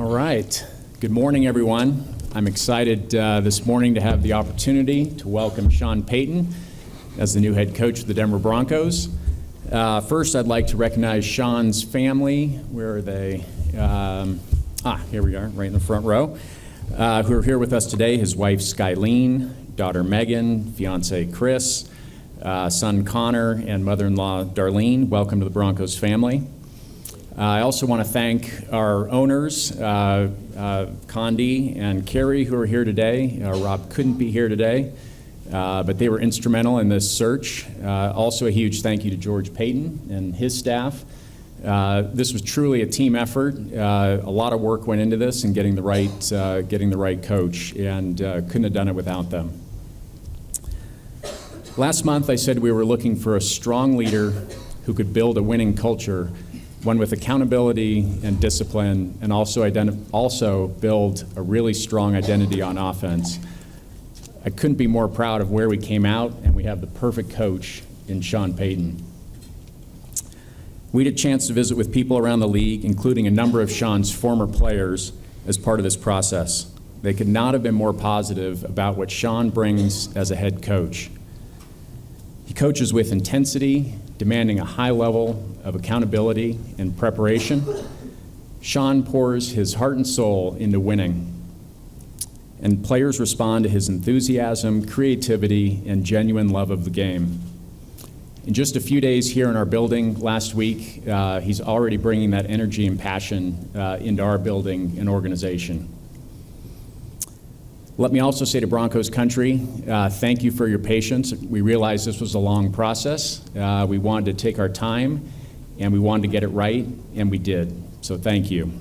All right. Good morning, everyone. I'm excited this morning to have the opportunity to welcome Sean Payton as the new head coach of the Denver Broncos. First, I'd like to recognize Sean's family. Where are they? Here we are, right in the front row, who are here with us today. His wife, Skyleen, daughter, Megan, fiance, Chris, son, Connor, and mother-in-law, Darlene. Welcome to the Broncos family. I also want to thank our owners, Condi and Carrie, who are here today. Rob couldn't be here today, but they were instrumental in this search. Also a huge thank you to George Payton and his staff. This was truly a team effort. A lot of work went into this and getting the right coach, and couldn't have done it without them. Last month I said we were looking for a strong leader who could build a winning culture, one with accountability and discipline, and also build a really strong identity on offense. I couldn't be more proud of where we came out, and we have the perfect coach in Sean Payton. We had a chance to visit with people around the league, including a number of Sean's former players, as part of this process. They could not have been more positive about what Sean brings as a head coach. He coaches with intensity, demanding a high level of accountability and preparation. Sean pours his heart and soul into winning, and players respond to his enthusiasm, creativity, and genuine love of the game. In just a few days here in our building last week, he's already bringing that energy and passion into our building and organization. Let me also say to Broncos country, thank you for your patience. We realized this was a long process. We wanted to take our time, and we wanted to get it right, and we did. So thank you.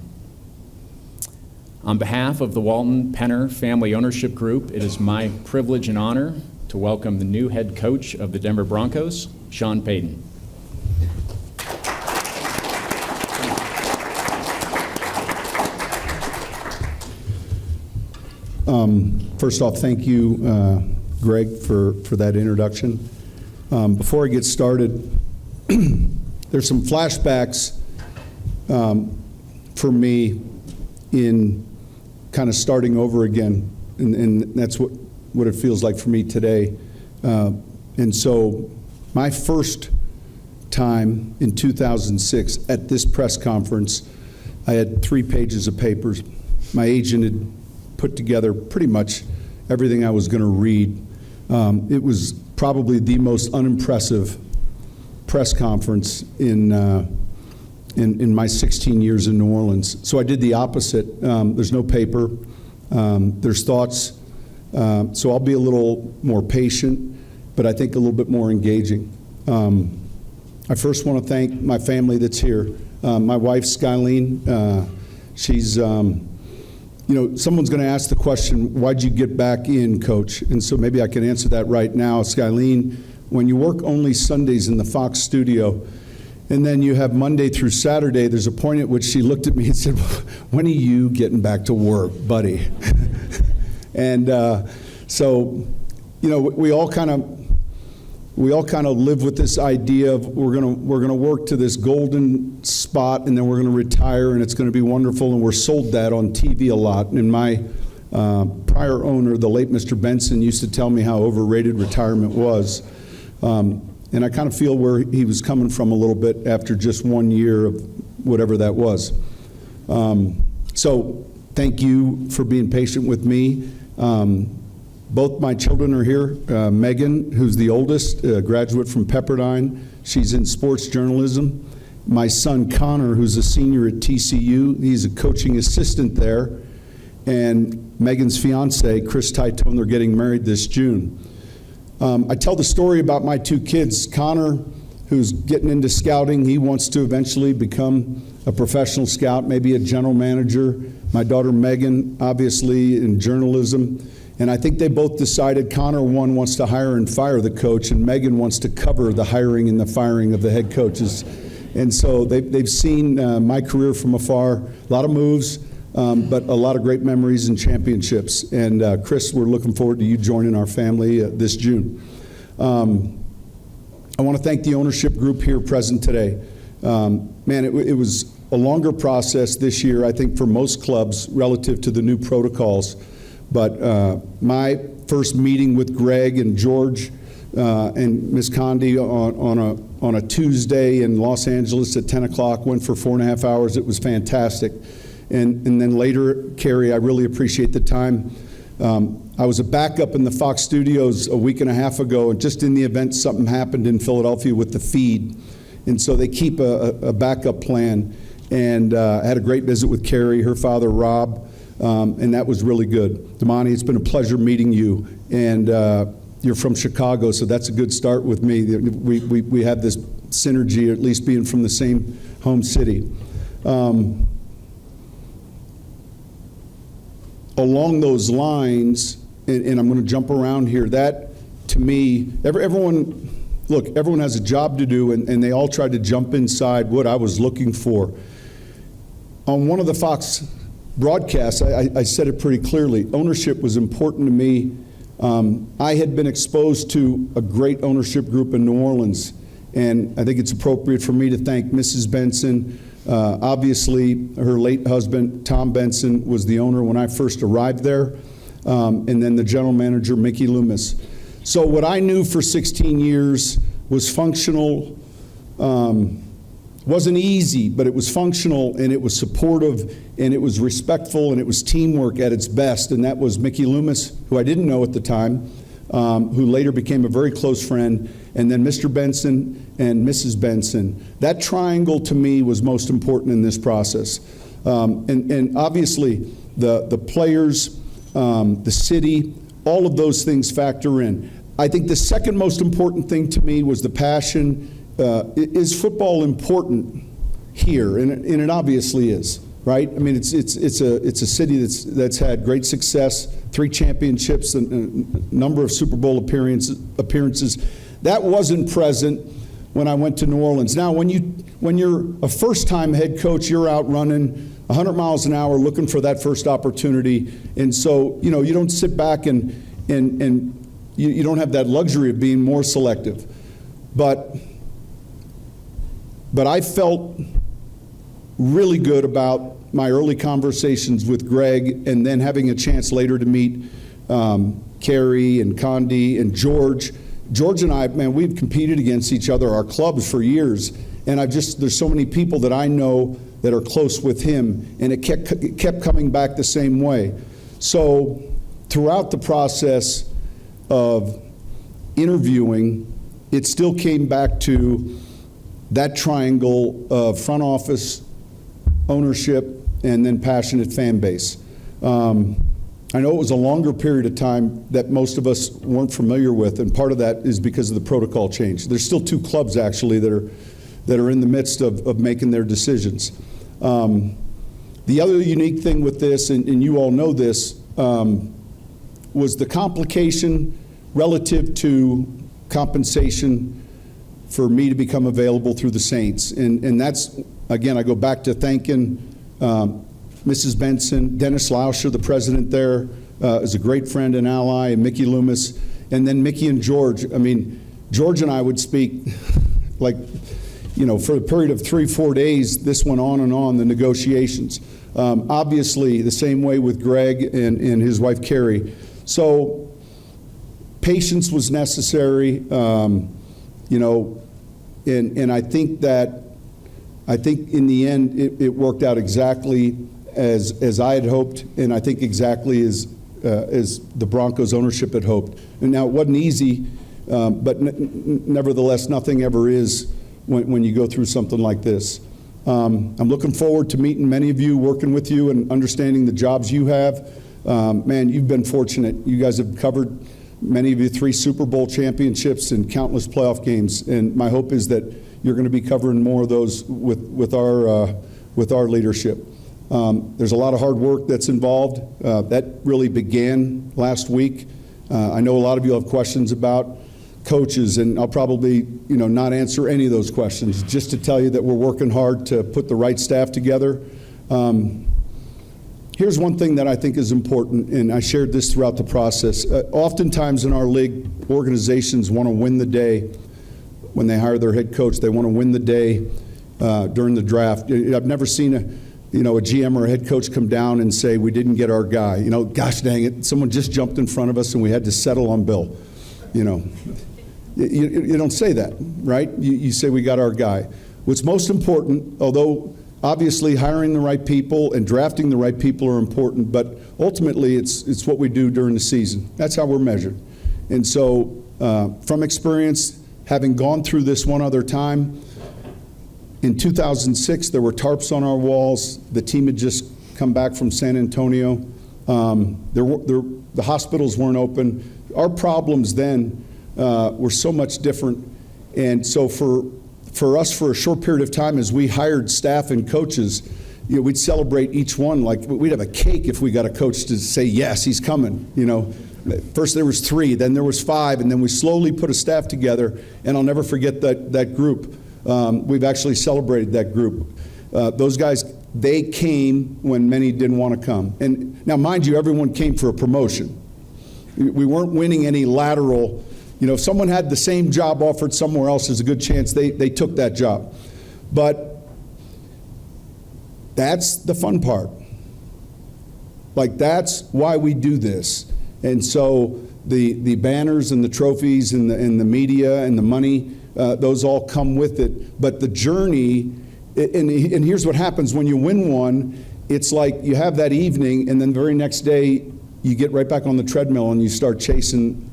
On behalf of the Walton Penner Family Ownership Group, it is my privilege and honor to welcome the new head coach of the Denver Broncos, Sean Payton. First off, thank you, Greg, for that introduction. Before I get started, there's some flashbacks for me in kind of starting over again, and that's what it feels like for me today. And so my first time in 2006 at this press conference, I had 3 pages of papers. My agent had put together pretty much everything I was going to read. It was probably the most unimpressive press conference in my 16 years in New Orleans. So I did the opposite. There's no paper. There's thoughts. So I'll be a little more patient, but I think a little bit more engaging. I first want to thank my family that's here. My wife, Skyleen, she's someone's going to ask the question, why'd you get back in, Coach? And so maybe I can answer that right now. Skyleen, when you work only Sundays in the Fox studio, and then you have Monday through Saturday, there's a point at which she looked at me and said, when are you getting back to work, buddy? And so, we all kind of live with this idea of we're gonna work to this golden spot, and then we're gonna retire, and it's gonna be wonderful, and we're sold that on TV a lot. And my prior owner, the late Mr. Benson, used to tell me how overrated retirement was, and I kind of feel where he was coming from a little bit after just 1 year of whatever that was. So thank you for being patient with me. Both my children are here. Megan, who's the oldest, a graduate from Pepperdine. She's in sports journalism. My son, Connor, who's a senior at TCU. He's a coaching assistant there. And Megan's fiance, Chris Paton, they're getting married this June. I tell the story about my 2 kids. Connor, who's getting into scouting, he wants to eventually become a professional scout, maybe a general manager. My daughter, Megan, obviously in journalism. And I think they both decided Connor, one, wants to hire and fire the coach, and Megan wants to cover the hiring and the firing of the head coaches. And so they've seen my career from afar, a lot of moves, but a lot of great memories and championships. And Chris, we're looking forward to you joining our family this June. I want to thank the ownership group here present today. Man, it was a longer process this year, I think, for most clubs relative to the new protocols. But my first meeting with Greg and George and Ms. Condi on a Tuesday in Los Angeles at 10 o'clock, went for 4.5 hours. It was fantastic. And then later, Carrie, I really appreciate the time. I was a backup in the Fox studios a week and a half ago, and just in the event something happened in Philadelphia with the feed. And so they keep a backup plan. And I had a great visit with Carrie, her father, Rob, and that was really good. Damani, it's been a pleasure meeting you. And you're from Chicago, so that's a good start with me. We have this synergy, at least being from the same home city. Along those lines, and I'm going to jump around here, that to me, everyone has a job to do, and they all tried to jump inside what I was looking for. On one of the Fox broadcasts, I said it pretty clearly. Ownership was important to me. I had been exposed to a great ownership group in New Orleans, and I think it's appropriate for me to thank Mrs. Benson. Obviously, her late husband, Tom Benson, was the owner when I first arrived there, and then the general manager, Mickey Loomis. So what I knew for 16 years was functional. Wasn't easy, but it was functional, and it was supportive, and it was respectful, and it was teamwork at its best. And that was Mickey Loomis, who I didn't know at the time, who later became a very close friend, and then Mr. Benson and Mrs. Benson. That triangle to me was most important in this process. And obviously, the players, the city, all of those things factor in. I think the second most important thing to me was the passion. Is football important here? And it obviously is, right? I mean, it's a city that's had great success, 3 championships, and a number of Super Bowl appearances. That wasn't present when I went to New Orleans. Now, when you're a first-time head coach, you're out running 100 miles an hour looking for that first opportunity, and so you don't sit back and you don't have that luxury of being more selective, but I felt really good about my early conversations with Greg, and then having a chance later to meet Carrie and Condi and George. George and I, man, we've competed against each other, our clubs, for years, and there's so many people that I know that are close with him, and it kept coming back the same way. So throughout the process of interviewing, it still came back to that triangle of front office, ownership, and then passionate fan base. I know it was a longer period of time that most of us weren't familiar with, and part of that is because of the protocol change. There's still 2 clubs actually that are in the midst of making their decisions. The other unique thing with this, and you all know this, was the complication relative to compensation for me to become available through the Saints. And that's, again, I go back to thanking Mrs. Benson, Dennis Lauscher, the president there, is a great friend and ally, and Mickey Loomis, and then Mickey and George. I mean, George and I would speak for a period of 3-4 days. This went on and on, the negotiations. Obviously, the same way with Greg and his wife, Carrie. So patience was necessary. And I think in the end it worked out exactly as I had hoped, and I think exactly as the Broncos ownership had hoped. And now it wasn't easy, but nevertheless, nothing ever is when you go through something like this. I'm looking forward to meeting many of you, working with you, and understanding the jobs you have. Man, you've been fortunate. You guys have covered, many of you, 3 Super Bowl championships and countless playoff games, and my hope is that you're going to be covering more of those with our leadership. There's a lot of hard work that's involved. That really began last week. I know a lot of you have questions about coaches, and I'll probably not answer any of those questions, just to tell you that we're working hard to put the right staff together. Here's one thing that I think is important, and I shared this throughout the process. Oftentimes in our league, organizations want to win the day when they hire their head coach. They want to win the day during the draft. I've never seen a GM or a head coach come down and say, we didn't get our guy. Gosh dang it, someone just jumped in front of us and we had to settle on Bill. You don't say that, right? You say we got our guy. What's most important, although obviously hiring the right people and drafting the right people are important, but ultimately it's what we do during the season. That's how we're measured. And so from experience, having gone through this one other time, in 2006, there were tarps on our walls. The team had just come back from San Antonio. The hospitals weren't open. Our problems then were so much different. And so for us, for a short period of time, as we hired staff and coaches, we'd celebrate each one. Like, we'd have a cake if we got a coach to say, yes, he's coming. First there was 3, then there was 5, and then we slowly put a staff together. And I'll never forget that group. We've actually celebrated that group. Those guys, they came when many didn't want to come. And now, mind you, everyone came for a promotion. We weren't winning any lateral. If someone had the same job offered somewhere else, there's a good chance they took that job. But that's the fun part. Like, that's why we do this. And so the banners and the trophies and the media and the money, those all come with it. But the journey, and here's what happens when you win one, it's like you have that evening, and then the very next day you get right back on the treadmill and you start chasing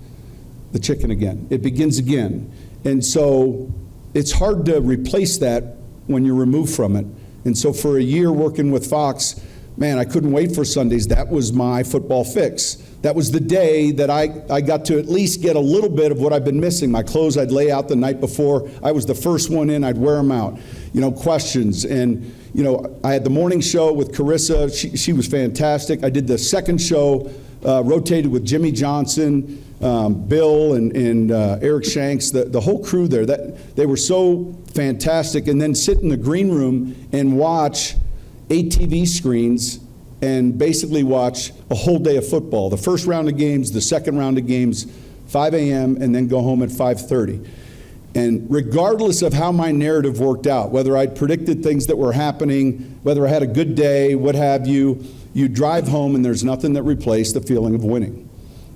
the chicken again. It begins again. And so it's hard to replace that when you're removed from it. And so for a year working with Fox, man, I couldn't wait for Sundays. That was my football fix. That was the day that I got to at least get a little bit of what I've been missing. My clothes I'd lay out the night before. I was the first one in. I'd wear them out. Questions. And, I had the morning show with Carissa. She was fantastic. I did the second show, rotated with Jimmy Johnson, Bill, and Eric Shanks, the whole crew there. They were so fantastic. And then sit in the green room and watch 8 TV screens and basically watch a whole day of football. The first round of games, the second round of games, 5 a.m., and then go home at 5:30. And regardless of how my narrative worked out, whether I'd predicted things that were happening, whether I had a good day, what have you, you drive home and there's nothing that replaced the feeling of winning.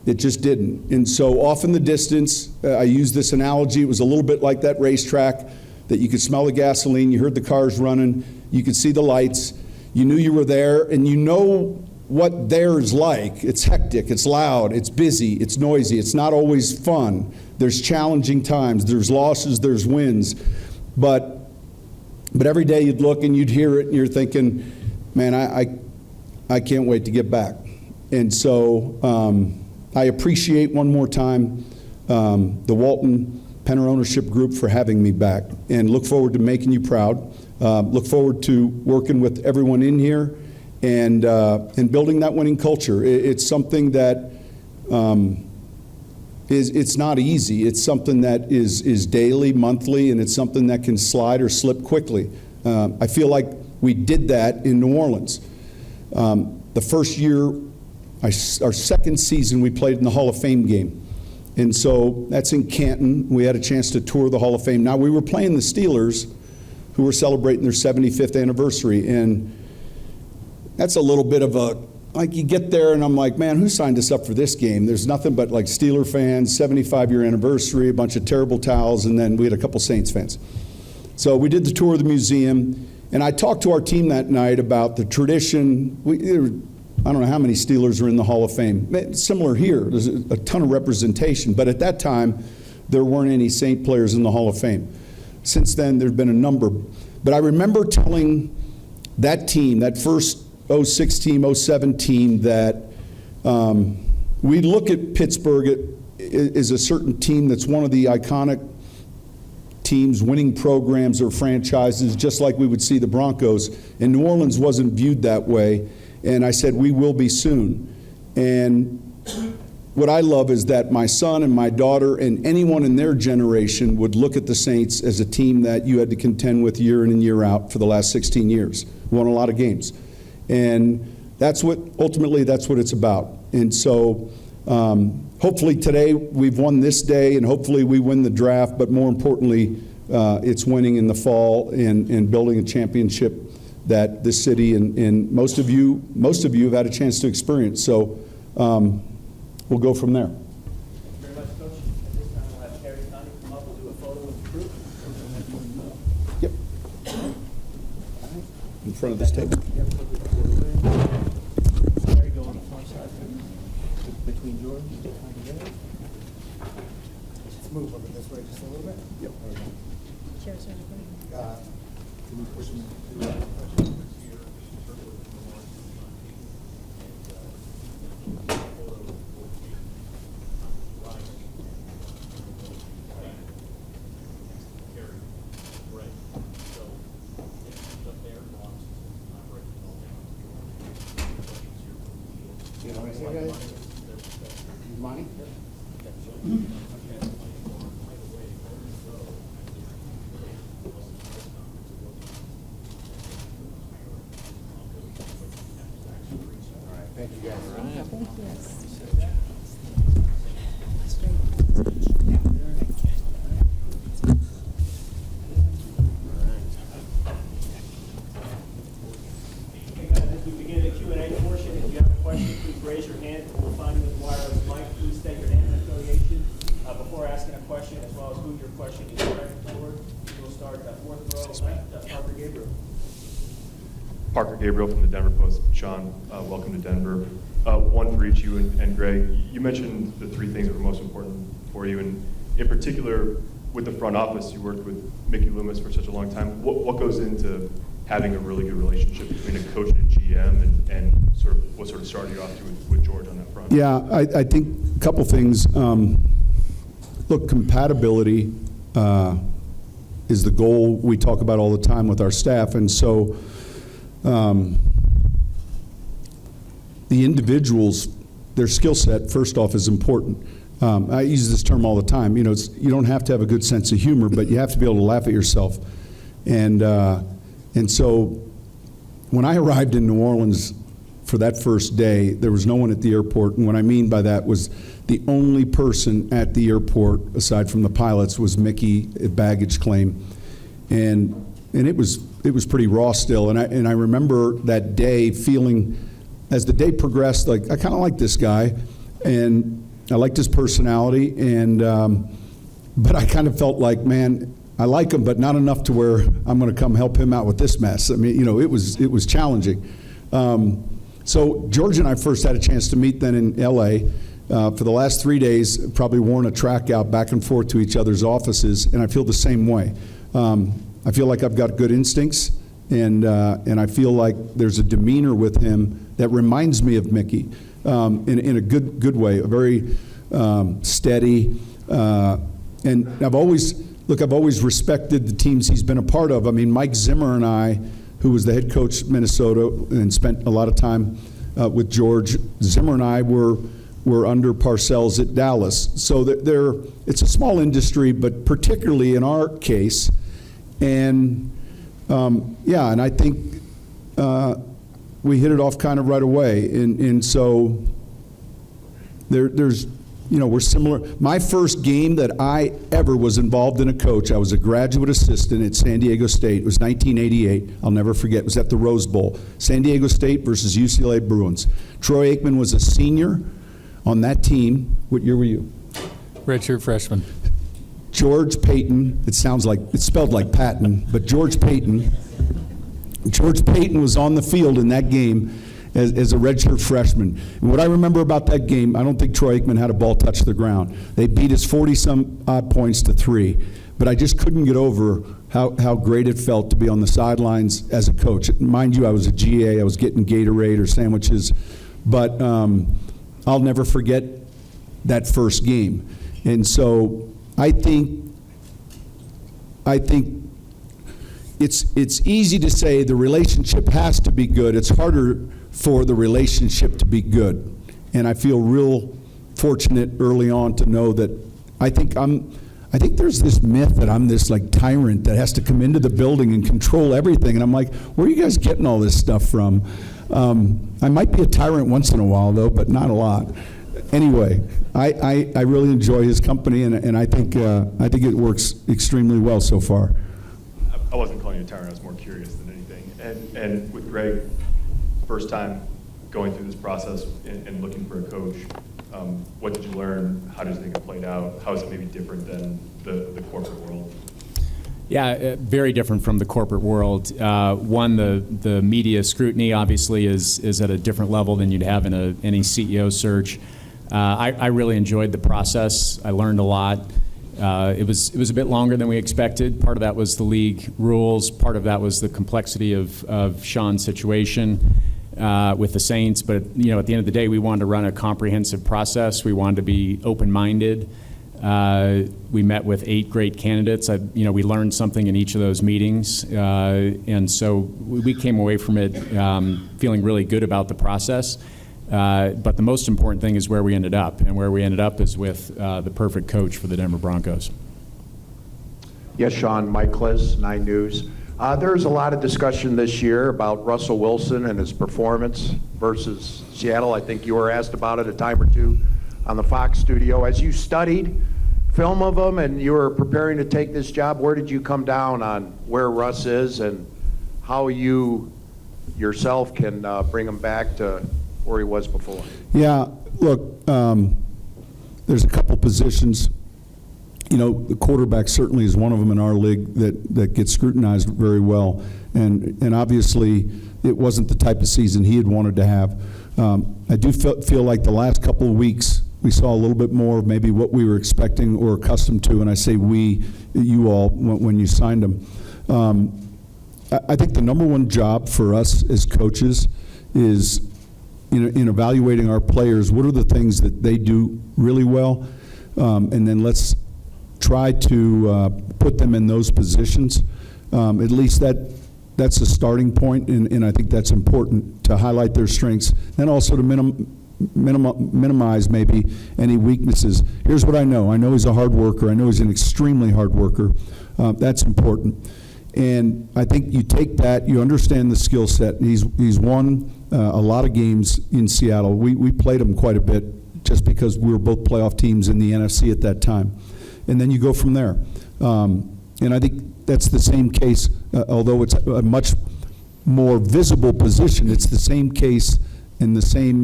It just didn't. And so off in the distance, I use this analogy, it was a little bit like that racetrack, that you could smell the gasoline, you heard the cars running, you could see the lights, you knew you were there, and you know what there is like. It's hectic, it's loud, it's busy, it's noisy, it's not always fun. There's challenging times, there's losses, there's wins. But every day you'd look and you'd hear it and you're thinking, man, I can't wait to get back. And so I appreciate one more time the Walton Penner Ownership Group for having me back, and look forward to making you proud. Look forward to working with everyone in here and building that winning culture. It's something that it's not easy. It's something that is daily, monthly, and it's something that can slide or slip quickly. I feel like we did that in New Orleans. The first year, our second season, we played in the Hall of Fame game. And so that's in Canton. We had a chance to tour the Hall of Fame. Now, we were playing the Steelers, who were celebrating their 75th anniversary. And that's a little bit of like, you get there and I'm like, man, who signed us up for this game? There's nothing but like Steeler fans, 75-year anniversary, a bunch of terrible towels, and then we had a couple Saints fans. So we did the tour of the museum, and I talked to our team that night about the tradition. I don't know how many Steelers are in the Hall of Fame. Similar here, there's a ton of representation, but at that time, there weren't any Saint players in the Hall of Fame. Since then, there've been a number. But I remember telling that team, that first 06 team, 07 team, that we look at Pittsburgh as a certain team that's one of the iconic teams, winning programs or franchises, just like we would see the Broncos. And New Orleans wasn't viewed that way. And I said, we will be soon. And what I love is that my son and my daughter and anyone in their generation would look at the Saints as a team that you had to contend with year in and year out for the last 16 years. Won a lot of games. And ultimately that's what it's about. And so hopefully today we've won this day, and hopefully we win the draft, but more importantly, it's winning in the fall and building a championship that this city and most of you have had a chance to experience. So we'll go from there. Thank you very much, Coach. At this time, we'll have Terry Connie come up. We'll do a photo with the group. Yep. In front of this table. Terry, go on the far side. Between George and Connie. Let's move over this way just a little bit. Yep. Chairs are open. Can we push them? Thank you. Okay, guys, as we begin the Q&A portion, if you have a question, please raise your hand. We'll find you with wireless mic. Please state your name and affiliation before asking a question, as well as who your question is directed toward. We'll start fourth row left, Parker Gabriel. Parker Gabriel from the Denver Post. Sean, welcome to Denver. One for each you and Greg. You mentioned the three things that were most important for you, and in particular, with the front office, you worked with Mickey Loomis for such a long time. What goes into having a really good relationship between a coach and a GM, and sort of what sort of started you off to with George on that front? Yeah, I think a couple things. Look, compatibility is the goal we talk about all the time with our staff, and so the individuals, their skill set, first off, is important. I use this term all the time. You know, you don't have to have a good sense of humor, but you have to be able to laugh at yourself. And so when I arrived in New Orleans for that first day, there was no one at the airport. And what I mean by that was the only person at the airport, aside from the pilots, was Mickey at baggage claim. And it was pretty raw still. And I remember that day feeling, as the day progressed, like I kind of like this guy, and I liked his personality, and but I kind of felt like, man, I like him, but not enough to where I'm going to come help him out with this mess. I mean, you know, it was challenging. So George and I first had a chance to meet then in L.A. For the last 3 days, probably worn a track out back and forth to each other's offices, and I feel the same way. I feel like I've got good instincts, and I feel like there's a demeanor with him that reminds me of Mickey in a good way, a very steady. And I've always respected the teams he's been a part of. I mean, Mike Zimmer and I, who was the head coach at Minnesota and spent a lot of time with George, Zimmer and I were under Parcells at Dallas. So it's a small industry, but particularly in our case. And and I think we hit it off kind of right away. And so there's, you know, we're similar. My first game that I ever was involved in a coach, I was a graduate assistant at San Diego State. It was 1988. I'll never forget. It was at the Rose Bowl. San Diego State versus UCLA Bruins. Troy Aikman was a senior on that team. What year were you? Redshirt freshman. George Payton. It's spelled like Paton, but George Payton. George Payton was on the field in that game as a redshirt freshman. And what I remember about that game, I don't think Troy Aikman had a ball touch the ground. They beat us 40-some odd points to 3. But I just couldn't get over how great it felt to be on the sidelines as a coach. Mind you, I was a GA. I was getting Gatorade or sandwiches. But I'll never forget that first game. And so I think it's easy to say the relationship has to be good. It's harder for the relationship to be good. And I feel real fortunate early on to know that I think there's this myth that I'm this like tyrant that has to come into the building and control everything. And I'm like, where are you guys getting all this stuff from? I might be a tyrant once in a while though, but not a lot. anyway, I really enjoy his company, and I think it works extremely well so far. I wasn't calling you a tyrant, I was more curious than anything. And with Greg, first time going through this process and looking for a coach, what did you learn? How did you think it played out? How is it maybe different than the corporate world? Yeah, very different from the corporate world. One, the media scrutiny obviously is at a different level than you'd have in any CEO search. I really enjoyed the process. I learned a lot. It was a bit longer than we expected. Part of that was the league rules. Part of that was the complexity of Sean's situation with the Saints. But at the end of the day, we wanted to run a comprehensive process. We wanted to be open-minded. We met with 8 great candidates. We learned something in each of those meetings, and so we came away from it feeling really good about the process. But the most important thing is where we ended up, and where we ended up is with the perfect coach for the Denver Broncos. Yes, Sean, Mike Liz, 9 News. There's a lot of discussion this year about Russell Wilson and his performance versus Seattle. I think you were asked about it a time or two on the Fox studio. As you studied film of him and you were preparing to take this job, where did you come down on where Russ is and how you yourself can bring him back to where he was before? Yeah, look, there's a couple positions. The quarterback certainly is one of them in our league that gets scrutinized very well. And obviously, it wasn't the type of season he had wanted to have. I do feel like the last couple of weeks, we saw a little bit more of maybe what we were expecting or accustomed to, and I say we, you all, when you signed him. I think the number one job for us as coaches is in evaluating our players, what are the things that they do really well, and then let's try to put them in those positions. At least that's a starting point, and I think that's important to highlight their strengths, and also to minimize maybe any weaknesses. Here's what I know. I know he's a hard worker. I know he's an extremely hard worker. That's important. And I think you take that, you understand the skill set. He's won a lot of games in Seattle. We played him quite a bit just because we were both playoff teams in the NFC at that time. And then you go from there. And I think that's the same case, although it's a much more visible position, it's the same case and the same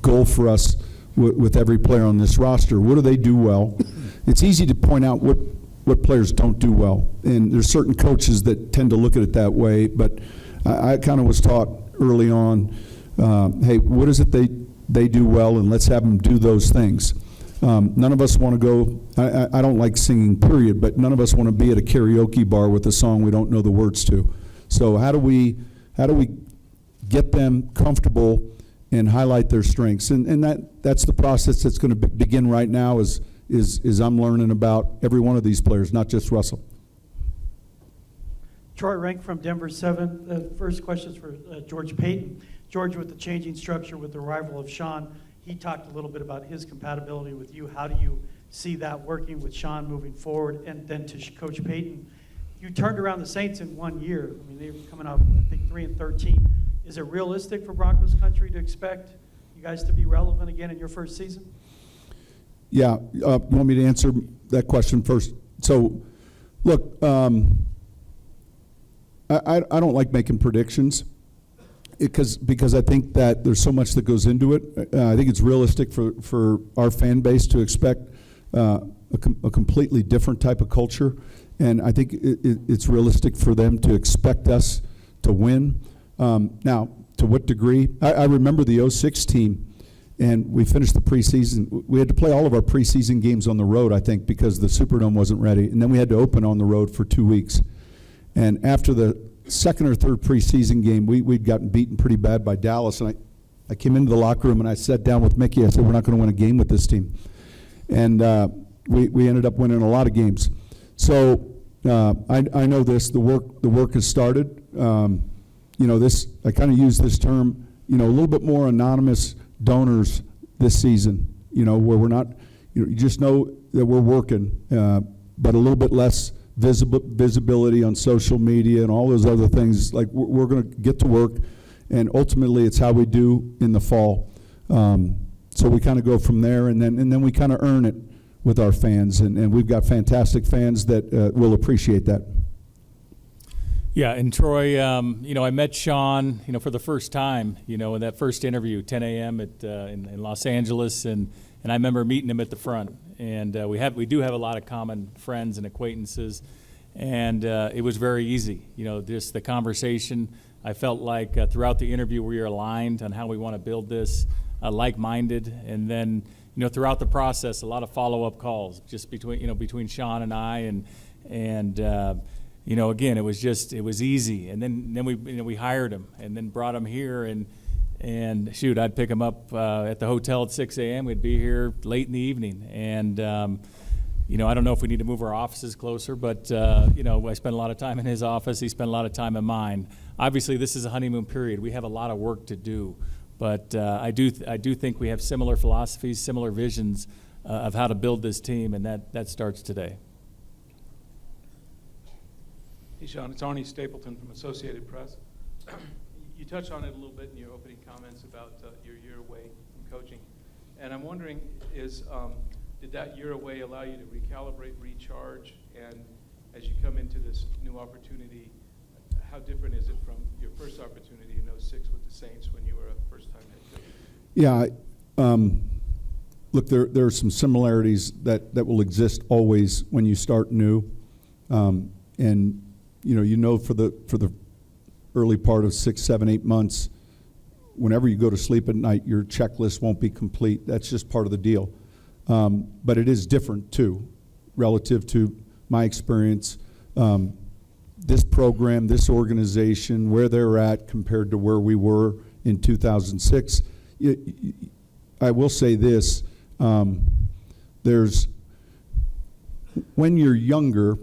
goal for us with every player on this roster. What do they do well? It's easy to point out what players don't do well. And there's certain coaches that tend to look at it that way, but I kind of was taught early on, hey, what is it they do well, and let's have them do those things. None of us want to go, I don't like singing, period, but none of us want to be at a karaoke bar with a song we don't know the words to. So how do we get them comfortable and highlight their strengths? And that's the process that's going to begin right now is I'm learning about every one of these players, not just Russell. Troy Rank from Denver 7. The first question is for George Payton. George, with the changing structure, with the arrival of Sean, he talked a little bit about his compatibility with you. How do you see that working with Sean moving forward? And then to Coach Payton, you turned around the Saints in 1 year. I mean, they were coming out, I think, 3-13. Is it realistic for Broncos country to expect you guys to be relevant again in your first season? Yeah, you want me to answer that question first? So, look, I don't like making predictions because I think that there's so much that goes into it. I think it's realistic for our fan base to expect a completely different type of culture, and I think it's realistic for them to expect us to win. Now, to what degree? I remember the 06 team. And we finished the preseason. We had to play all of our preseason games on the road, I think, because the Superdome wasn't ready. And then we had to open on the road for 2 weeks. And after the second or third preseason game, we'd gotten beaten pretty bad by Dallas. And I came into the locker room and I sat down with Mickey. I said, we're not going to win a game with this team. And we ended up winning a lot of games. So I know this. The work has started. I kind of use this term, a little bit more anonymous donors this season, where we're not, you just know that we're working, but a little bit less visibility on social media and all those other things. Like we're going to get to work, and ultimately it's how we do in the fall. so we kind of go from there, and then we kind of earn it with our fans, and we've got fantastic fans that will appreciate that. Yeah, and Troy, I met Sean, for the first time, in that first interview, 10 a.m. in Los Angeles, and I remember meeting him at the front. And we do have a lot of common friends and acquaintances, and it was very easy. Just the conversation. I felt like throughout the interview we were aligned on how we want to build this, like-minded, and then throughout the process, a lot of follow-up calls just between Sean and I, and again, it was easy. And then we hired him and then brought him here, and shoot, I'd pick him up at the hotel at 6 a.m. We'd be here late in the evening. And, I don't know if we need to move our offices closer, but, I spent a lot of time in his office. He spent a lot of time in mine. Obviously, this is a honeymoon period. We have a lot of work to do. But I do think we have similar philosophies, similar visions of how to build this team, and that starts today. Hey, Sean, it's Arnie Stapleton from Associated Press. You touched on it a little bit in your opening comments about your year away from coaching. And I'm wondering, did that year away allow you to recalibrate, recharge? And as you come into this new opportunity, how different is it from your first opportunity in 2006 with the Saints when you were a first-time head coach? Yeah, look, there are some similarities that will exist always when you start new. And for the early part of 6, 7, 8 months, whenever you go to sleep at night, your checklist won't be complete. That's just part of the deal. But it is different too, relative to my experience. This program, this organization, where they're at compared to where we were in 2006. I will say this, when you're younger,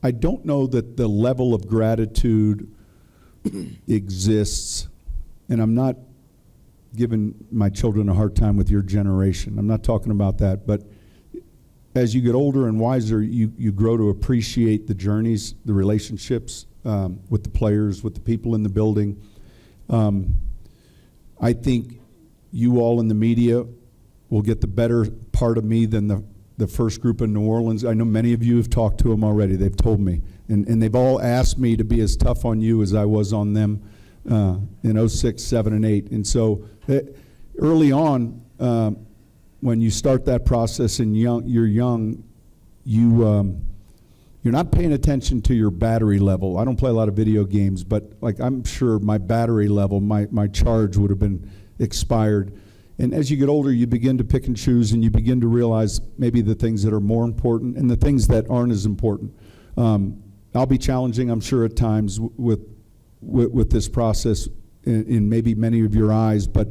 I don't know that the level of gratitude exists, and I'm not giving my children a hard time with your generation. I'm not talking about that, but as you get older and wiser, you grow to appreciate the journeys, the relationships with the players, with the people in the building. I think you all in the media will get the better part of me than the first group in New Orleans. I know many of you have talked to them already. They've told me. And they've all asked me to be as tough on you as I was on them in 06, 7, and 8. And so early on, when you start that process and you're young, you're not paying attention to your battery level. I don't play a lot of video games, but I'm sure my battery level, my charge would have been expired. And as you get older, you begin to pick and choose, and you begin to realize maybe the things that are more important and the things that aren't as important. I'll be challenging, I'm sure, at times with this process in maybe many of your eyes, but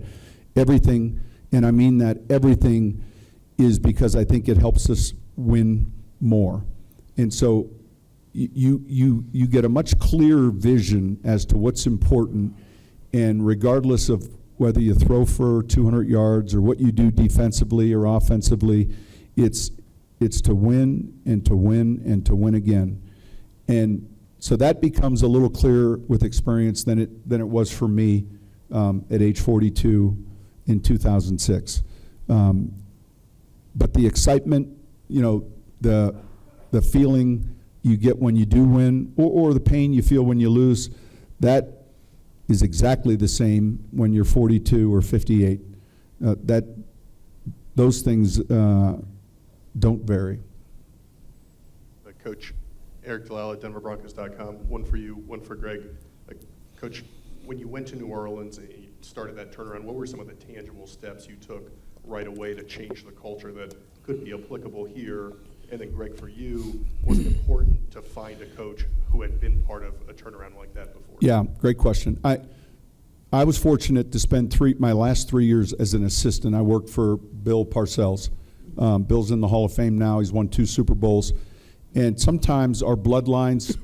everything, and I mean that everything, is because I think it helps us win more. And so you get a much clearer vision as to what's important, and regardless of whether you throw for 200 yards or what you do defensively or offensively, it's to win and to win and to win again. And so that becomes a little clearer with experience than it was for me at age 42 in 2006. But the excitement, the feeling you get when you do win, or the pain you feel when you lose, that is exactly the same when you're 42 or 58. Those things don't vary. Coach Eric Delisle at DenverBroncos.com. One for you, one for Greg. Coach, when you went to New Orleans and you started that turnaround, what were some of the tangible steps you took right away to change the culture that could be applicable here? And then, Greg, for you, was it important to find a coach who had been part of a turnaround like that before? Yeah, great question. I was fortunate to spend my last 3 years as an assistant. I worked for Bill Parcells. Bill's in the Hall of Fame now. He's won 2 Super Bowls. And sometimes our bloodlines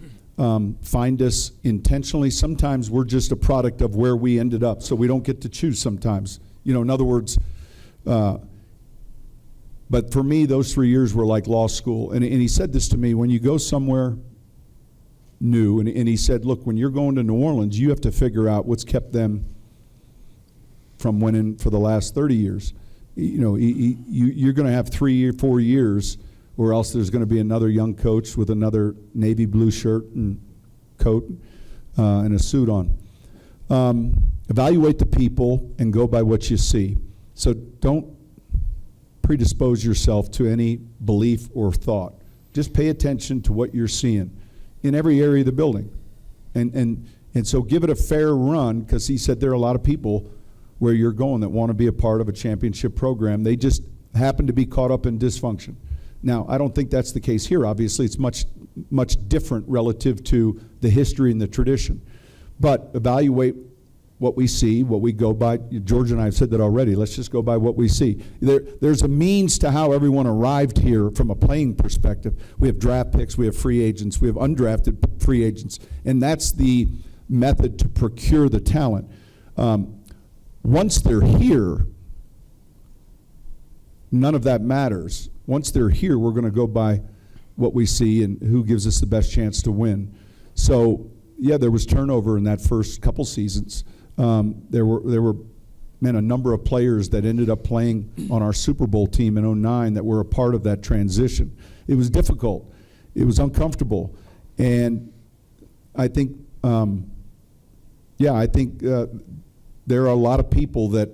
find us intentionally. Sometimes we're just a product of where we ended up, so we don't get to choose sometimes. In other words, but for me, those 3 years were like law school. And he said this to me: when you go somewhere new, and he said, look, when you're going to New Orleans, you have to figure out what's kept them from winning for the last 30 years. You're going to have 3 or 4 years, or else there's going to be another young coach with another navy blue shirt and coat and a suit on. Evaluate the people and go by what you see. So don't predispose yourself to any belief or thought. Just pay attention to what you're seeing in every area of the building. And so give it a fair run, because he said there are a lot of people where you're going that want to be a part of a championship program. They just happen to be caught up in dysfunction. Now, I don't think that's the case here. Obviously, it's much different relative to the history and the tradition. But evaluate what we see, what we go by. George and I have said that already. Let's just go by what we see. There's a means to how everyone arrived here from a playing perspective. We have draft picks, we have free agents, we have undrafted free agents, and that's the method to procure the talent. Once they're here, none of that matters. Once they're here, we're going to go by what we see and who gives us the best chance to win. So, yeah, there was turnover in that first couple seasons. There were a number of players that ended up playing on our Super Bowl team in 2009 that were a part of that transition. It was difficult. It was uncomfortable. And I think, there are a lot of people that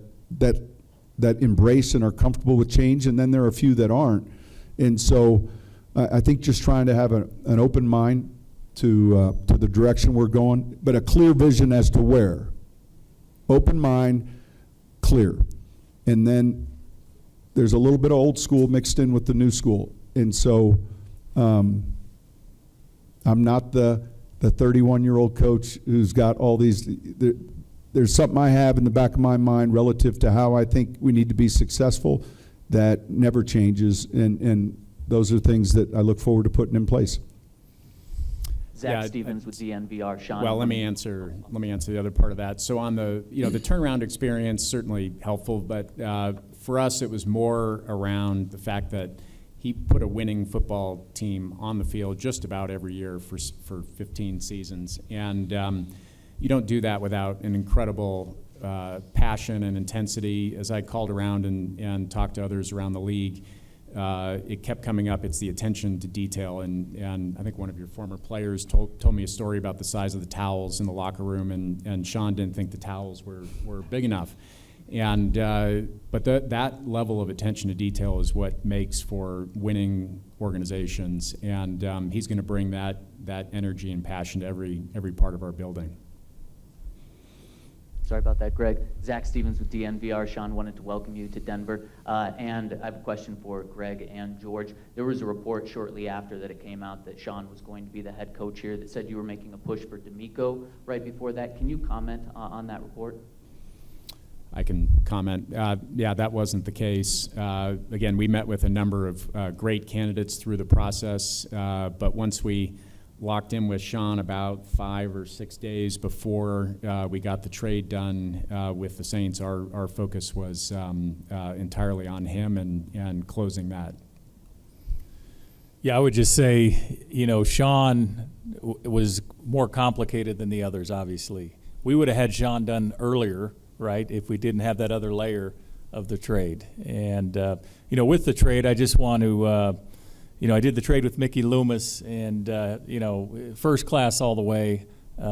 embrace and are comfortable with change, and then there are a few that aren't. And so I think just trying to have an open mind to the direction we're going, but a clear vision as to where. Open mind, clear. And then there's a little bit of old school mixed in with the new school. And so I'm not the 31-year-old coach who's got all these. There's something I have in the back of my mind relative to how I think we need to be successful that never changes. And those are things that I look forward to putting in place. Zach Stevens with DNVR. Sean. Well, let me answer the other part of that. So on the turnaround experience, certainly helpful, but for us it was more around the fact that he put a winning football team on the field just about every year for 15 seasons, and you don't do that without an incredible passion and intensity. As I called around and talked to others around the league, it kept coming up. It's the attention to detail, and I think one of your former players told me a story about the size of the towels in the locker room, and Sean didn't think the towels were big enough. And but that level of attention to detail is what makes for winning organizations, and he's going to bring that energy and passion to every part of our building. Sorry about that, Greg. Zach Stevens with DNVR. Sean, wanted to welcome you to Denver. And I have a question for Greg and George. There was a report shortly after that it came out that Sean was going to be the head coach here that said you were making a push for D'Amico right before that. Can you comment on that report? I can comment. Yeah, that wasn't the case. Again, we met with a number of great candidates through the process, but once we locked in with Sean about 5 or 6 days before we got the trade done with the Saints, our focus was entirely on him and closing that. Yeah, I would just say, Sean was more complicated than the others, obviously. We would have had Sean done earlier, right, if we didn't have that other layer of the trade. And, with the trade, I just want to, I did the trade with Mickey Loomis, and, first class all the way.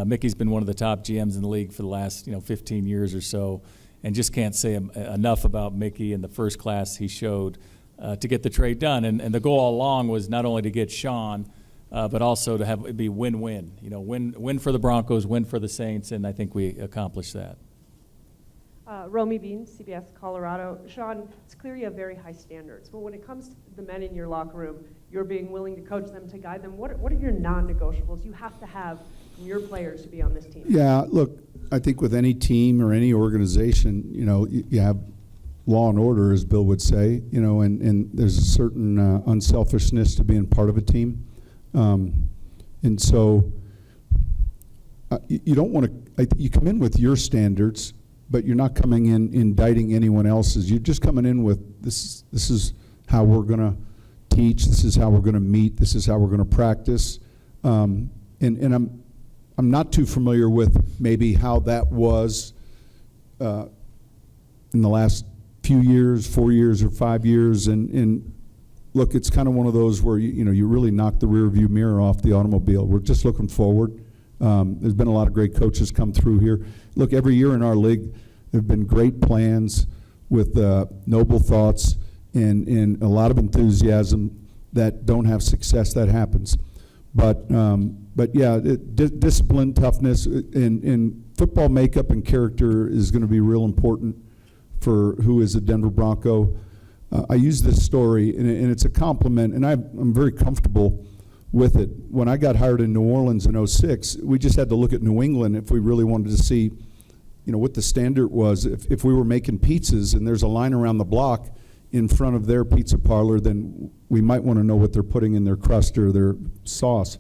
Mickey's been one of the top GMs in the league for the last, 15 years or so, and just can't say enough about Mickey and the first class he showed to get the trade done. And the goal all along was not only to get Sean, but also to have it be win-win. Win for the Broncos, win for the Saints, and I think we accomplished that. Romy Bean, CBS Colorado. Sean, it's clear you have very high standards, but when it comes to the men in your locker room, you're being willing to coach them, to guide them. What are your non-negotiables you have to have from your players to be on this team? Yeah, look, I think with any team or any organization, you have law and order, as Bill would say, and there's a certain unselfishness to being part of a team. And so you don't want to, you come in with your standards, but you're not coming in indicting anyone else's. You're just coming in with this is how we're going to teach, this is how we're going to meet, this is how we're going to practice. And I'm not too familiar with maybe how that was in the last few years, 4 years or 5 years, and look, it's kind of one of those where you really knock the rear view mirror off the automobile. We're just looking forward. There's been a lot of great coaches come through here. Look, every year in our league, there have been great plans with noble thoughts and a lot of enthusiasm that don't have success. That happens. But yeah, discipline, toughness, and football makeup and character is going to be real important for who is a Denver Bronco. I use this story, and it's a compliment, and I'm very comfortable with it. When I got hired in New Orleans in '06, we just had to look at New England if we really wanted to see, what the standard was. If we were making pizzas and there's a line around the block in front of their pizza parlor, then we might want to know what they're putting in their crust or their sauce.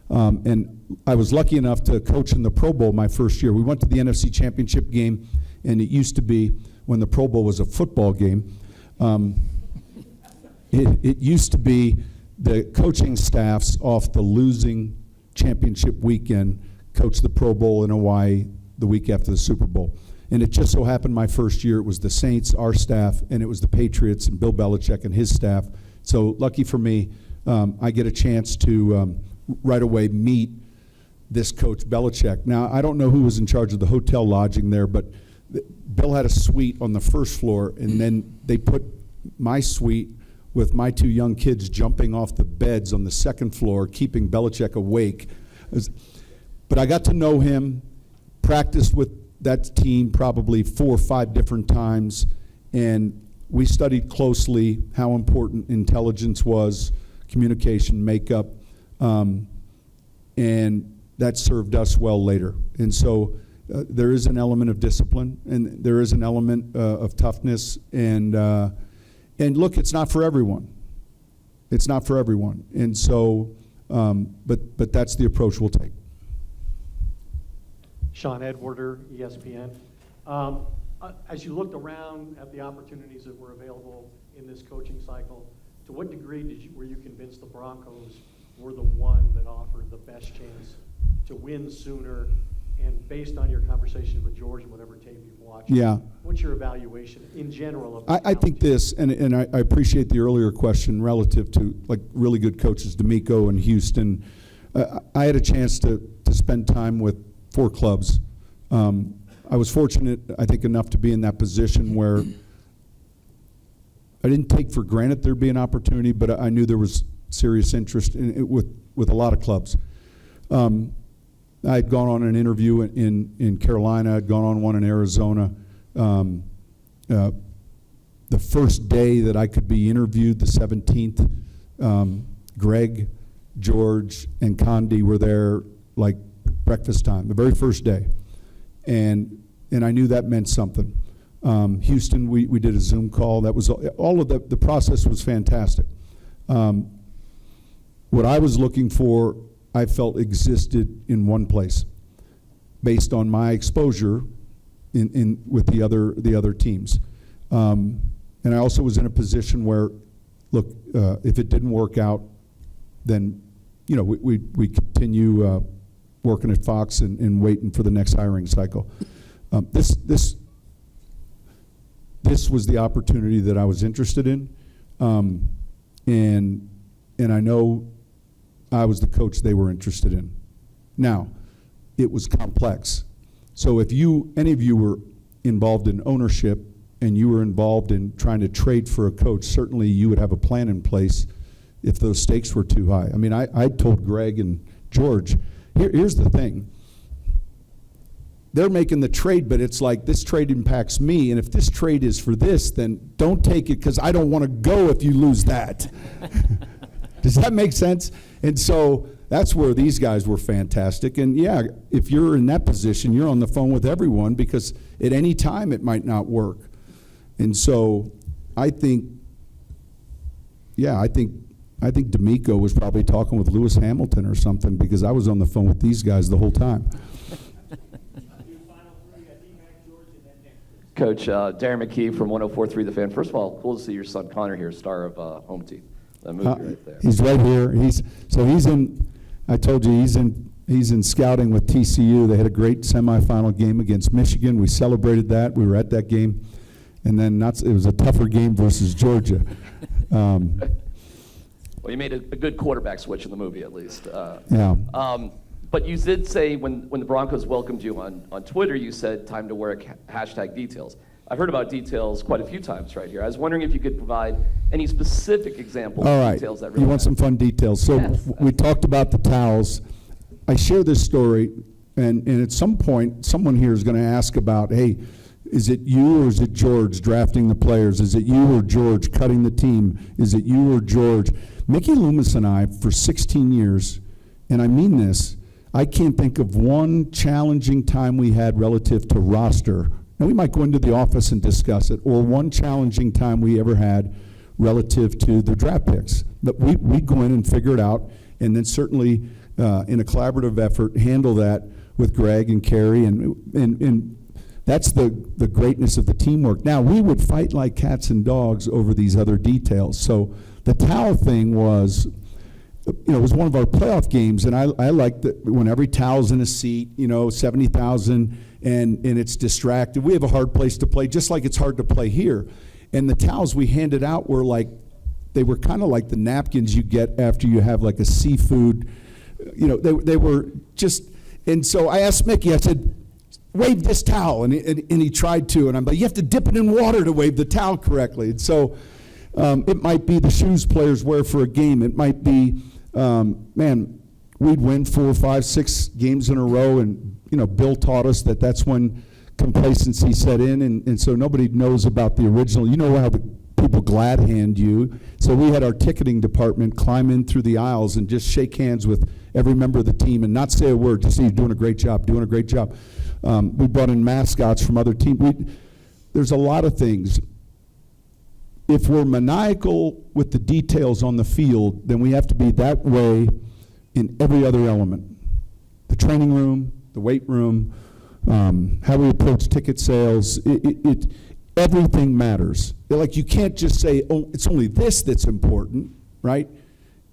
And I was lucky enough to coach in the Pro Bowl my first year. We went to the NFC Championship game, and it used to be, when the Pro Bowl was a football game, it used to be the coaching staffs off the losing championship weekend coached the Pro Bowl in Hawaii the week after the Super Bowl. And it just so happened my first year, it was the Saints, our staff, and it was the Patriots and Bill Belichick and his staff. So lucky for me, I get a chance to right away meet this coach Belichick. Now, I don't know who was in charge of the hotel lodging there, but Bill had a suite on the first floor, and then they put my suite with my 2 young kids jumping off the beds on the second floor, keeping Belichick awake. But I got to know him, practiced with that team probably 4 or 5 different times, and we studied closely how important intelligence was, communication, makeup, and that served us well later. And so there is an element of discipline, and there is an element of toughness, and look, it's not for everyone. It's not for everyone. And so, but that's the approach we'll take. Sean Edwarder, ESPN. As you looked around at the opportunities that were available in this coaching cycle, to what degree were you convinced the Broncos were the one that offered the best chance to win sooner? And based on your conversation with George and whatever tape you've watched, what's your evaluation in general of I think this, and I appreciate the earlier question relative to like really good coaches, D'Amico and Houston. I had a chance to spend time with 4 clubs. I was fortunate, I think, enough to be in that position where I didn't take for granted there'd be an opportunity, but I knew there was serious interest in it with a lot of clubs. I had gone on an interview in Carolina. I'd gone on one in Arizona. The first day that I could be interviewed, the 17th, Greg, George, and Condi were there like breakfast time, the very first day. And I knew that meant something. Houston, we did a Zoom call. That was all of the process was fantastic. What I was looking for, I felt existed in one place, based on my exposure in with the other teams, and I also was in a position where, look, if it didn't work out, then we continue working at Fox and waiting for the next hiring cycle. This was the opportunity that I was interested in, and I know I was the coach they were interested in. Now, it was complex. So if any of you were involved in ownership and you were involved in trying to trade for a coach, certainly you would have a plan in place if those stakes were too high. I mean, I told Greg and George, here's the thing. They're making the trade, but it's like, this trade impacts me, and if this trade is for this, then don't take it because I don't want to go if you lose that. Does that make sense? And so that's where these guys were fantastic. And yeah, if you're in that position, you're on the phone with everyone because at any time it might not work. And so I think D'Amico was probably talking with Lewis Hamilton or something because I was on the phone with these guys the whole time. Coach, Darren McKee from 104.3 The Fan. First of all, cool to see your son Connor here, star of Home Team. That movie right there. He's right here. He's in. I told you he's in scouting with TCU. They had a great semifinal game against Michigan. We celebrated that. We were at that game, And then it was a tougher game versus Georgia. Well, you made a good quarterback switch in the movie, at least. Yeah. But you did say when the Broncos welcomed you on Twitter, you said time to wear hashtag details. I've heard about details quite a few times right here. I was wondering if you could provide any specific examples All of right. details that really You want some matter. fun details? So Yes. we talked about the towels. I share this story, and at some point, someone here is going to ask about, hey, is it you or is it George drafting the players? Is it you or George cutting the team? Is it you or George? Mickey Loomis and I, for 16 years, and I mean this, I can't think of one challenging time we had relative to roster. Now, we might go into the office and discuss it, or one challenging time we ever had relative to the draft picks. But we go in and figure it out, and then certainly in a collaborative effort, handle that with Greg and Kerry, and that's the greatness of the teamwork. Now, we would fight like cats and dogs over these other details. So the towel thing was, it was one of our playoff games, and I like that when every towel's in a seat, 70,000, and it's distracted. We have a hard place to play, just like it's hard to play here. And the towels we handed out were they were kind of like the napkins you get after you have like a seafood, they were just, and so I asked Mickey, I said, wave this towel, and he tried to, and I'm like, you have to dip it in water to wave the towel correctly. And so it might be the shoes players wear for a game. It might be, we'd win 4, 5, 6 games in a row, and Bill taught us that's when complacency set in, and so nobody knows about the original. You know how the people glad hand you. So we had our ticketing department climb in through the aisles and just shake hands with every member of the team and not say a word, just say, you're doing a great job, doing a great job. We brought in mascots from other teams. There's a lot of things. If we're maniacal with the details on the field, then we have to be that way in every other element. The training room, the weight room, how we approach ticket sales, everything matters. Like, you can't just say, oh, it's only this that's important, right?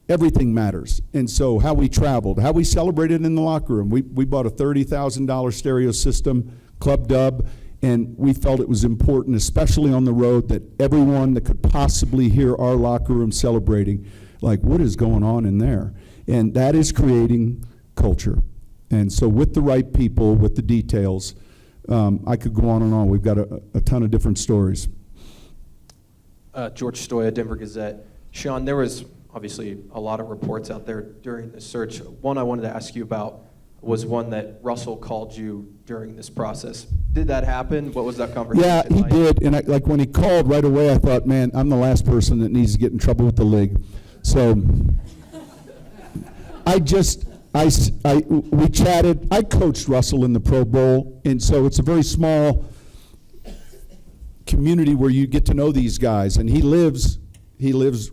Everything matters. And so how we traveled, how we celebrated in the locker room. We bought a $30,000 stereo system, Club Dub, and we felt it was important, especially on the road, that everyone that could possibly hear our locker room celebrating, like, what is going on in there? And that is creating culture. And so with the right people, with the details, I could go on and on. We've got a ton of different stories. George Stoya, Denver Gazette. Sean, there was obviously a lot of reports out there during the search. One I wanted to ask you about was one that Russell called you during this process. Did that happen? What was that conversation Yeah, he like? did. And like when he called right away, I thought, man, I'm the last person that needs to get in trouble with the league. So we chatted. I coached Russell in the Pro Bowl, and so it's a very small community where you get to know these guys. And he lives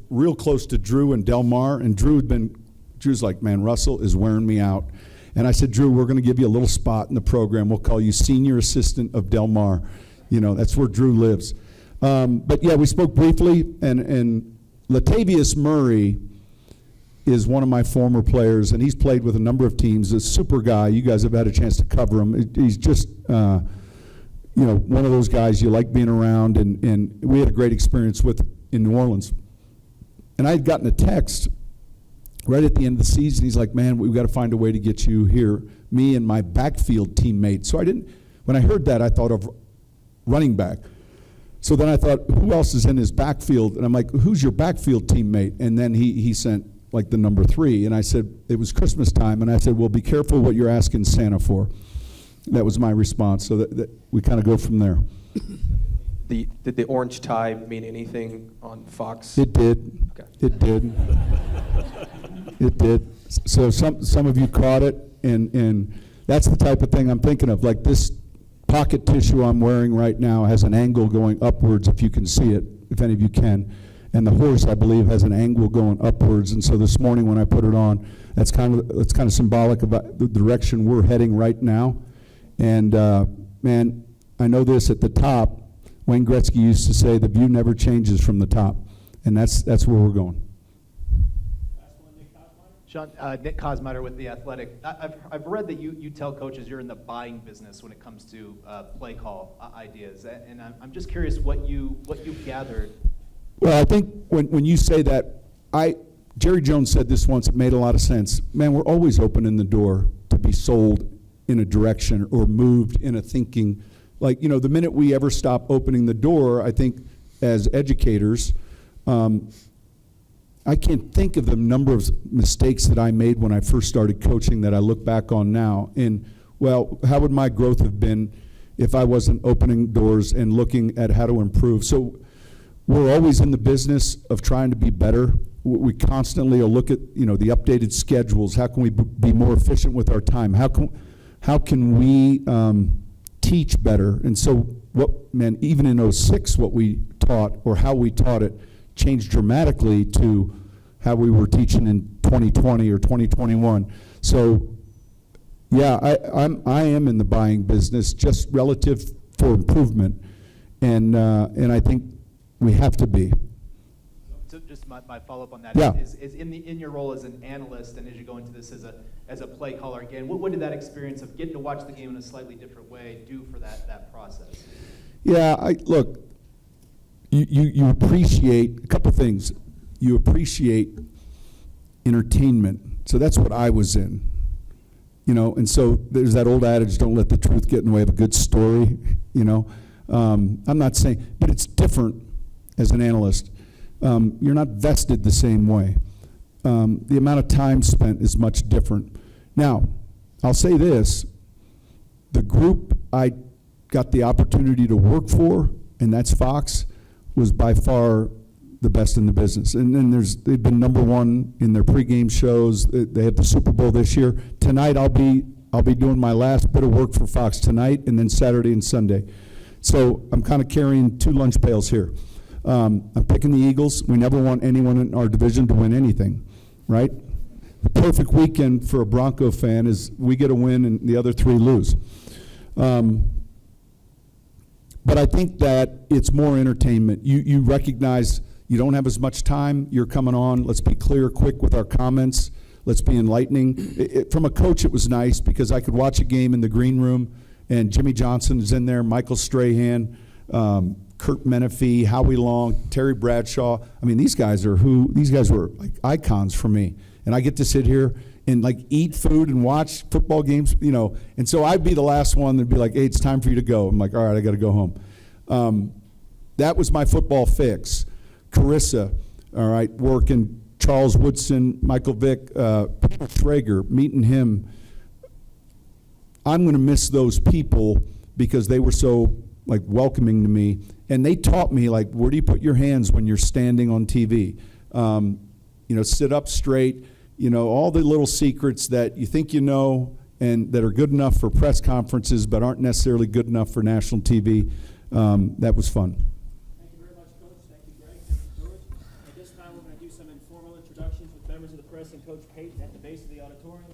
real close to Drew and Del Mar, and Drew's like, man, Russell is wearing me out. And I said, Drew, we're going to give you a little spot in the program. We'll call you senior assistant of Del Mar. That's where Drew lives. But yeah, we spoke briefly, and Latavius Murray is one of my former players, and he's played with a number of teams. A super guy. You guys have had a chance to cover him. He's just, one of those guys you like being around, and we had a great experience with in New Orleans. And I had gotten a text right at the end of the season. He's like, man, we've got to find a way to get you here, me and my backfield teammate. So when I heard that, I thought of running back. So then I thought, who else is in his backfield? And I'm like, who's your backfield teammate? And then he sent like the number 3. And I said, it was Christmas time. And I said, well, be careful what you're asking Santa for. That was my response. So that we kind of go from there. Did the orange tie mean anything on Fox? It did. Okay. It did. It did. So some of you caught it, and that's the type of thing I'm thinking of. Like, this pocket tissue I'm wearing right now has an angle going upwards, if you can see it, if any of you can. And the horse, I believe, has an angle going upwards. And so this morning when I put it on, that's kind of symbolic about the direction we're heading right now. And man, I know this at the top. Wayne Gretzky used to say, the view never changes from the top. And that's where we're going. Sean, Nick Cosmetter with The Athletic. I've read that you tell coaches you're in the buying business when it comes to play call ideas, and I'm just curious what you've gathered. Well, I think when you say that, Jerry Jones said this once, it made a lot of sense. Man, we're always opening the door to be sold in a direction or moved in a thinking. Like, the minute we ever stop opening the door, I think as educators, I can't think of the number of mistakes that I made when I first started coaching that I look back on now. And, well, how would my growth have been if I wasn't opening doors and looking at how to improve? So we're always in the business of trying to be better. We constantly will look at, the updated schedules. How can we be more efficient with our time? How can we teach better? And so, even in 06, what we taught or how we taught it changed dramatically to how we were teaching in 2020 or 2021. So, yeah, I am in the buying business, just relative for improvement, and I think we have to be. So just my follow-up on that Yeah. is in your role as an analyst, and as you go into this as a play caller again, what did that experience of getting to watch the game in a slightly different way do for that process? Yeah, look, you appreciate a couple things. You appreciate entertainment. So that's what I was in. And so there's that old adage, don't let the truth get in the way of a good story, I'm not saying, but it's different as an analyst. You're not vested the same way. The amount of time spent is much different. Now, I'll say this, the group I got the opportunity to work for, and that's Fox, was by far the best in the business. And then they've been number one in their pregame shows. They have the Super Bowl this year. Tonight I'll be doing my last bit of work for Fox tonight, and then Saturday and Sunday. So I'm kind of carrying two lunch pails here. I'm picking the Eagles. We never want anyone in our division to win anything, right? The perfect weekend for a Bronco fan is we get a win and the other three lose. But I think that it's more entertainment. You recognize you don't have as much time. You're coming on. Let's be clear, quick with our comments. Let's be enlightening. From a coach, it was nice because I could watch a game in the green room, and Jimmy Johnson is in there, Michael Strahan, Kurt Menefee, Howie Long, Terry Bradshaw. I mean, these guys were like icons for me. And I get to sit here and like eat food and watch football games, And so I'd be the last one that'd be like, hey, it's time for you to go. I'm like, all right, I got to go home. That was my football fix. Carissa, all right, working, Charles Woodson, Michael Vick, Peter Schrager, meeting him. I'm going to miss those people because they were so like welcoming to me. And they taught me, like, where do you put your hands when you're standing on TV? Sit up straight, all the little secrets that you think and that are good enough for press conferences but aren't necessarily good enough for national TV. That was fun. Thank you very much, Coach. Thank you, Greg. Thank you, George. At this time, we're going to do some informal introductions with members of the press and Coach Payton at the base of the auditorium.